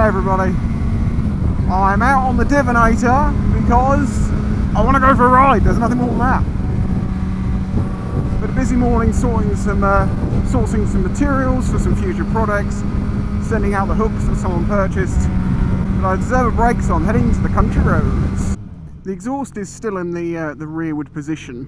everybody. I'm out on the Divonator because I want to go for a ride. There's nothing more than that. But a busy morning sourcing some materials for some future products, sending out the hooks that someone purchased. But I deserve a break, so I'm heading to the country roads. The exhaust is still in the rearward position.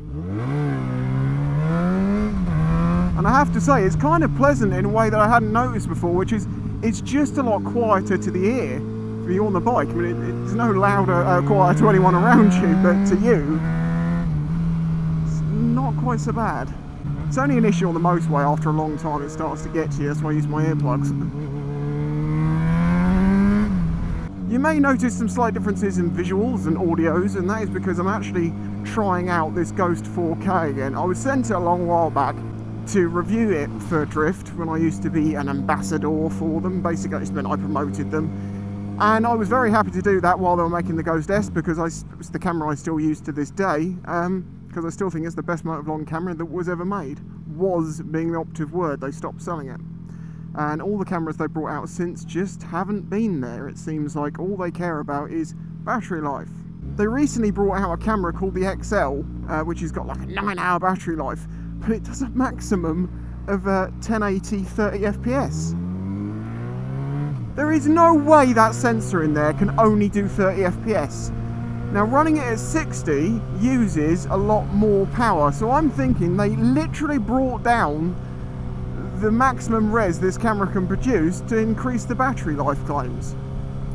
And I have to say, it's kind of pleasant in a way that I hadn't noticed before, which is it's just a lot quieter to the ear for you on the bike. I mean, it's no louder, quieter to anyone around you, but to you, it's not quite so bad. It's only an issue on the motorway. After a long time, it starts to get to you. That's why I use my earplugs. You may notice some slight differences in visuals and audios, and that is because I'm actually trying out this Ghost 4K again. I was sent it a long while back to review it for Drift when I used to be an ambassador for them. Basically, it just meant I promoted them. And I was very happy to do that while they were making the Ghost S, because it's the camera I still use to this day, because I still think it's the best motovlog camera that was ever made. Was being the operative word. They stopped selling it. And all the cameras they brought out since just haven't been there. It seems like all they care about is battery life. They recently brought out a camera called the XL, which has got like a 9-hour battery life, but it does a maximum of 1080 30 FPS. There is no way that sensor in there can only do 30 FPS. Now running it at 60 uses a lot more power, so I'm thinking they literally brought down the maximum res this camera can produce to increase the battery life claims.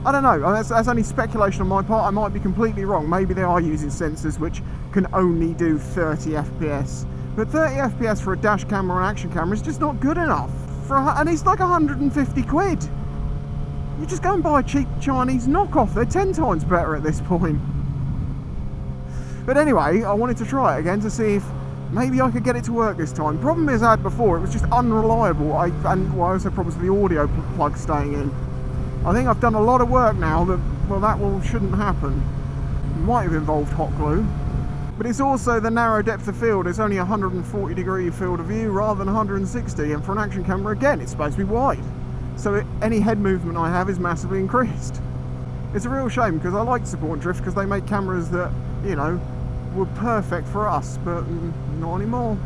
I don't know, that's only speculation on my part. I might be completely wrong. Maybe they are using sensors which can only do 30 FPS. But 30 FPS for a dash camera or an action camera is just not good enough. And it's like 150 quid. You just go and buy a cheap Chinese knockoff. They're 10 times better at this point. But anyway, I wanted to try it again to see if maybe I could get it to work this time. Problem is I had before, it was just unreliable. I also problems with the audio plug staying in. I think I've done a lot of work now that, well, that shouldn't happen. It might have involved hot glue. But it's also the narrow depth of field. It's only 140 degree field of view rather than 160. And for an action camera, again, it's supposed to be wide. So any head movement I have is massively increased. It's a real shame because I like Support Drift because they make cameras that, you know, were perfect for us, but not anymore.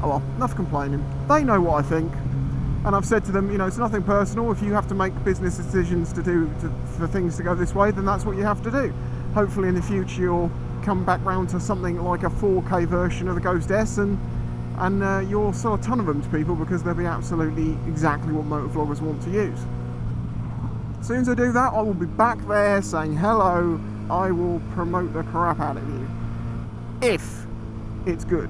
Oh well, enough complaining. They know what I think, and I've said to them, you know, it's nothing personal. If you have to make business decisions for things to go this way, then that's what you have to do. Hopefully in the future you'll come back round to something like a 4K version of the Ghost S, and you'll sell a ton of them to people because they'll be absolutely exactly what motovloggers want to use. As soon as I do that, I will be back there saying hello. I will promote the crap out of you. If it's good.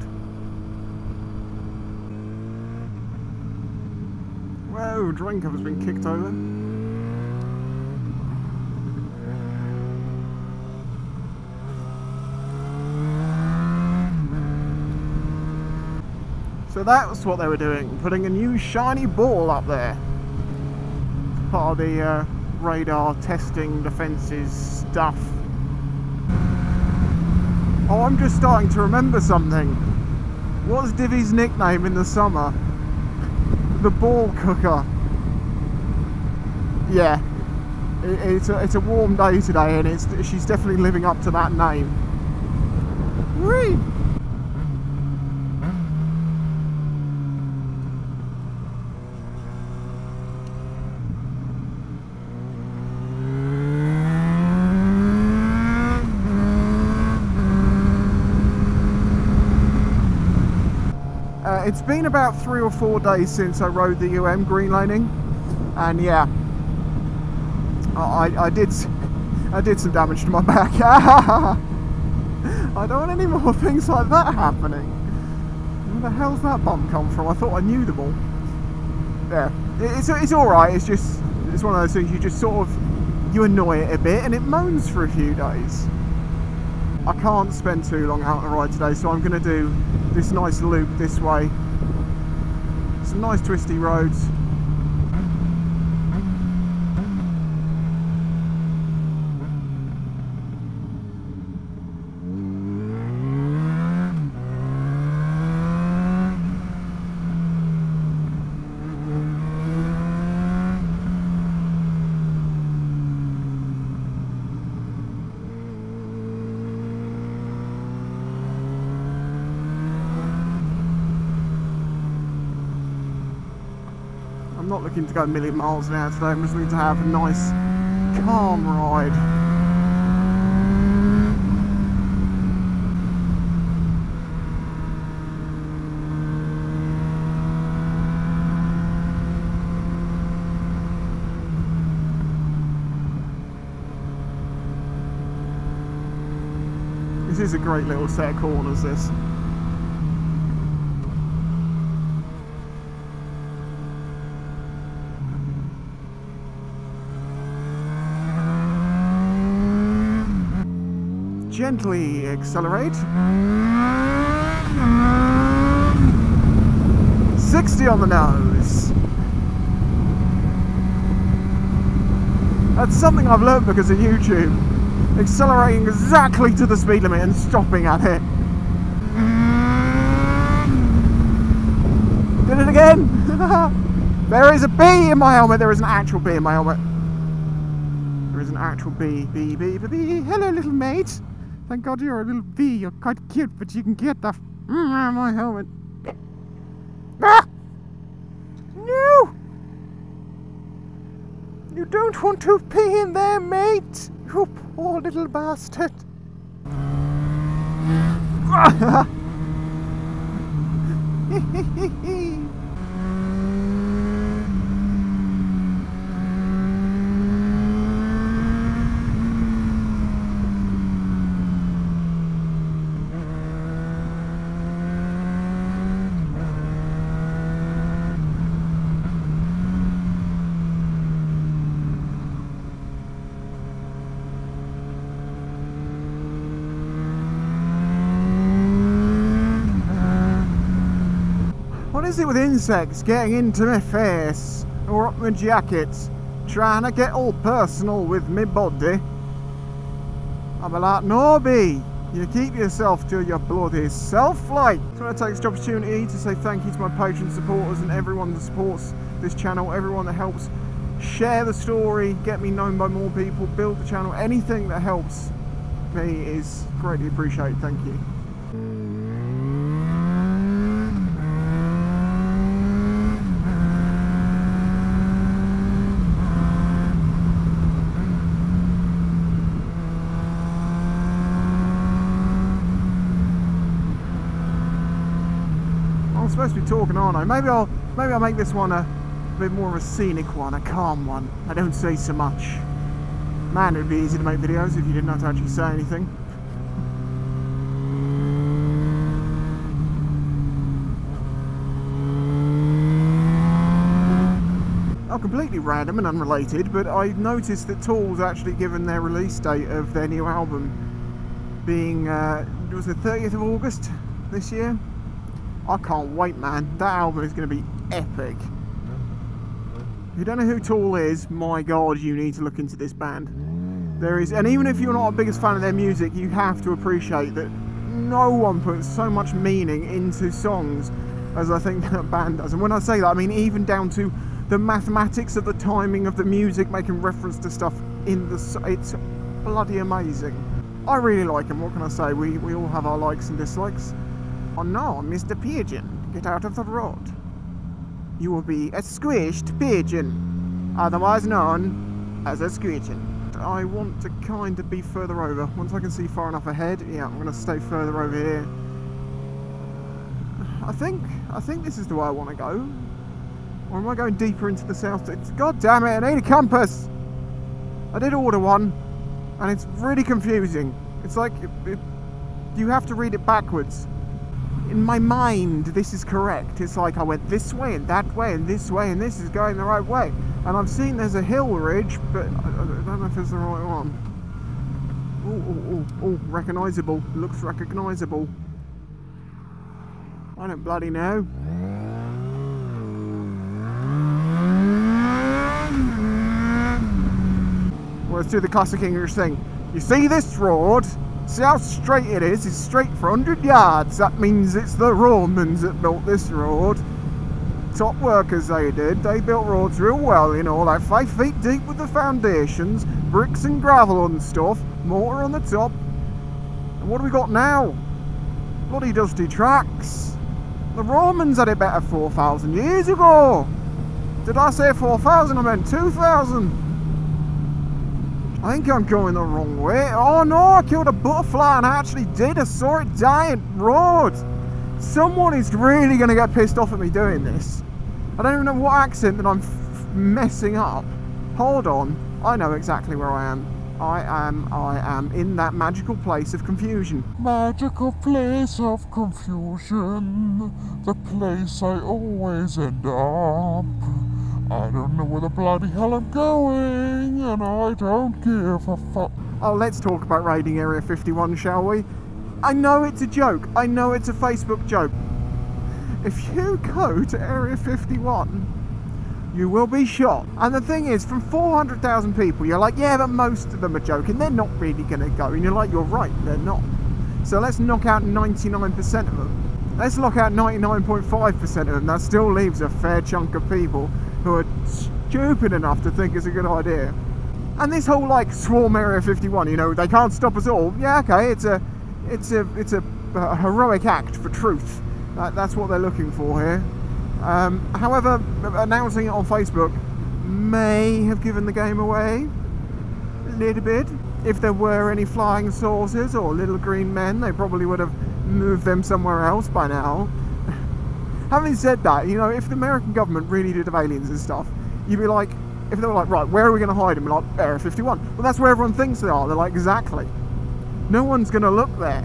Whoa, drain cover's been kicked over. So that's what they were doing, putting a new shiny ball up there. Part of the radar testing defences stuff. Oh, I'm just starting to remember something. What's Divi's nickname in the summer? The ball cooker. Yeah, it's a warm day today, and she's definitely living up to that name. Whee! It's been about 3 or 4 days since I rode the green laning, and yeah, I did some damage to my back. I don't want any more things like that happening. Where the hell's that bump come from? I thought I knew them all. Yeah, it's all right. It's one of those things you just sort of annoy it a bit, and it moans for a few days. I can't spend too long out on a ride today, so I'm going to do this nice loop this way. Some nice twisty roads. I'm not looking to go a million miles an hour today. I'm just looking to have a nice, calm ride. This is a great little set of corners, this. Gently accelerate. 60 on the nose. That's something I've learned because of YouTube. Accelerating exactly to the speed limit and stopping at it. Did it again! There is a bee in my helmet. There is an actual bee in my helmet. There is an actual bee. Bee, bee, bee, bee. Hello, little mate. Thank God you're a little bee. You're quite cute, but you can get the my helmet. Ah! No! You don't want to pee in there, mate. You poor little bastard. What is it with insects getting into my face or up my jacket, trying to get all personal with me body? I'll be like, no bee, you keep yourself to your bloody self, like. So I want to take this opportunity to say thank you to my Patreon supporters and everyone that supports this channel, everyone that helps share the story, get me known by more people, build the channel. Anything that helps me is greatly appreciated. Thank you. I'm supposed to be talking, aren't I? Maybe I'll make this one a bit more of a scenic one, a calm one. I don't say so much. Man, it would be easy to make videos if you didn't have to actually say anything. Oh, completely random and unrelated, but I noticed that Tool's actually given their release date of their new album being, was it 30th of August this year? I can't wait, man. That album is going to be epic. If you don't know who Tool is, my God, you need to look into this band. There is, and even if you're not a biggest fan of their music, you have to appreciate that no one puts so much meaning into songs as I think that band does. And when I say that, I mean even down to the mathematics of the timing of the music, making reference to stuff in the... It's bloody amazing. I really like them, what can I say? We all have our likes and dislikes. Oh no, Mr. Pigeon, get out of the road. You will be a squished pigeon, otherwise known as a squidgeon. I want to kind of be further over. Once I can see far enough ahead, yeah, I'm going to stay further over here. I think this is the way I want to go. Or am I going deeper into the south? God damn it, I need a compass! I did order one, and it's really confusing. It's like, you have to read it backwards. In my mind, this is correct. It's like I went this way and that way and this way, and this is going the right way. And I've seen there's a hill ridge, but I don't know if it's the right one. Oh, recognisable. Looks recognisable. I don't bloody know. Well, let's do the classic English thing. You see this road? See how straight it is? It's straight for 100 yards. That means it's the Romans that built this road. Top workers they did. They built roads real well, you know, like 5 feet deep with the foundations, bricks and gravel and stuff, mortar on the top. And what do we got now? Bloody dusty tracks. The Romans had it better 4,000 years ago. Did I say 4,000? I meant 2,000. I think I'm going the wrong way. Oh no, I killed a butterfly and I actually did. I saw it die in road. Someone is really going to get pissed off at me doing this. I don't even know what accent that I'm messing up. Hold on, I know exactly where I am. I am in that magical place of confusion. Magical place of confusion, the place I always end up. I don't know where the bloody hell I'm going, and I don't give a fuck. Oh, let's talk about raiding Area 51, shall we? I know it's a joke. I know it's a Facebook joke. If you go to Area 51, you will be shot. And the thing is, from 400,000 people, you're like, yeah, but most of them are joking. They're not really going to go. And you're like, you're right, they're not. So let's knock out 99% of them. Let's knock out 99.5% of them. That still leaves a fair chunk of people who are stupid enough to think it's a good idea. And this whole like swarm Area 51, you know, they can't stop us all. Yeah, okay, it's a heroic act for truth. That's what they're looking for here. However, announcing it on Facebook may have given the game away a little bit. If there were any flying saucers or little green men, they probably would have moved them somewhere else by now. Having said that, you know, if the American government really did have aliens and stuff, you'd be like, if they were like, right, where are we going to hide them? Like, Area 51. Well, that's where everyone thinks they are. They're like, exactly. No one's going to look there.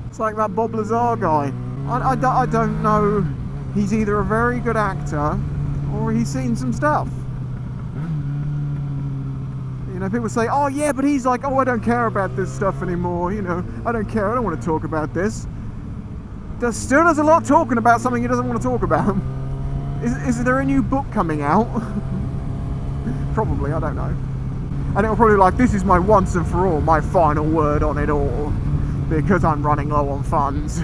It's like that Bob Lazar guy. I don't know. He's either a very good actor or he's seen some stuff. You know, people say, oh yeah, but he's like, oh, I don't care about this stuff anymore. You know, I don't care. I don't want to talk about this. There still does a lot talking about something he doesn't want to talk about. Is there a new book coming out? Probably, I don't know. And it'll probably be like, this is my once and for all, my final word on it all, because I'm running low on funds.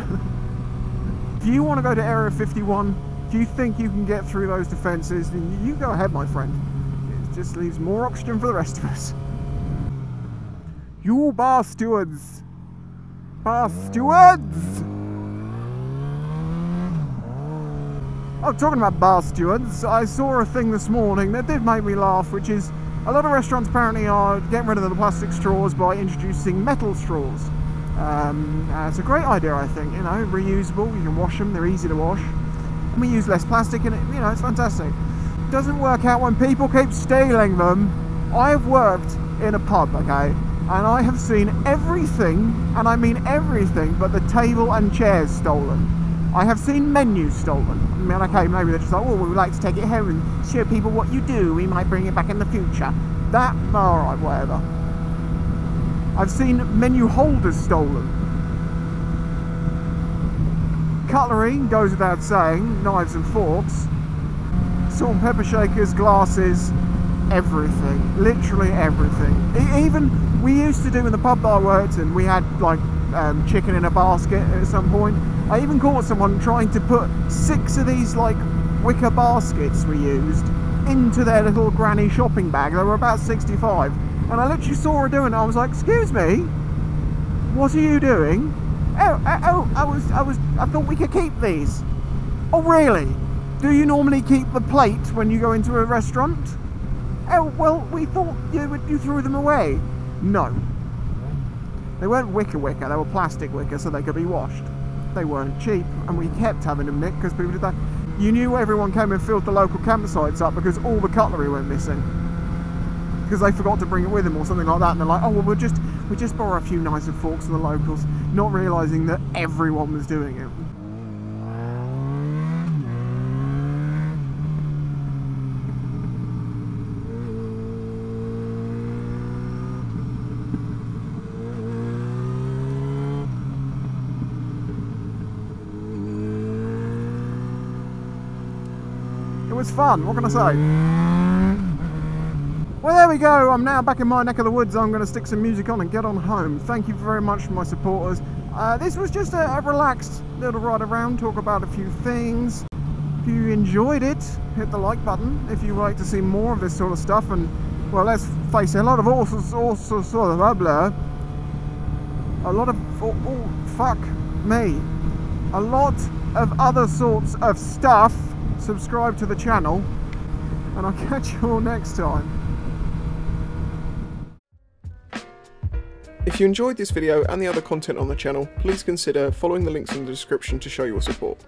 If you want to go to Area 51, if you think you can get through those defences, then you go ahead, my friend. It just leaves more oxygen for the rest of us. You bar stewards. Bar stewards! Oh, talking about bar stewards, I saw a thing this morning that did make me laugh, which is a lot of restaurants apparently are getting rid of the plastic straws by introducing metal straws. It's a great idea, I think, you know, reusable, you can wash them, they're easy to wash. And we use less plastic in it, you know, it's fantastic. It doesn't work out when people keep stealing them. I have worked in a pub, okay, and I have seen everything, and I mean everything, but the table and chairs stolen. I have seen menus stolen. I mean, okay, maybe they're just like, oh, we would like to take it home and show people what you do. We might bring it back in the future. That, alright, whatever. I've seen menu holders stolen. Cutlery, goes without saying, knives and forks. Salt and pepper shakers, glasses, everything. Literally everything. Even, we used to do in the pub that I worked in, we had like chicken in a basket at some point. I even caught someone trying to put 6 of these like wicker baskets we used into their little granny shopping bag. They were about 65, and I literally saw her doing it. I was like, excuse me, what are you doing? I thought we could keep these. Oh really? Do you normally keep the plate when you go into a restaurant? Oh well, we thought you threw them away. No, they weren't wicker, they were plastic wicker, so they could be washed. They weren't cheap, and we kept having them nicked because people did that. You knew everyone came and filled the local campsites up because all the cutlery went missing. Because they forgot to bring it with them or something like that, and they're like, oh well, we'll just borrow a few knives and forks from the locals, not realising that everyone was doing it. It was fun, what can I say? Well, there we go. I'm now back in my neck of the woods. I'm going to stick some music on and get on home. Thank you very much for my supporters. This was just a relaxed little ride around, talk about a few things. If you enjoyed it, hit the like button. If you would like to see more of this sort of stuff, and well, let's face it, a lot of fuck me, a lot of other sorts of stuff. Subscribe to the channel. and I'll catch you all next time. If you enjoyed this video and the other content on the channel, please consider following the links in the description to show your support.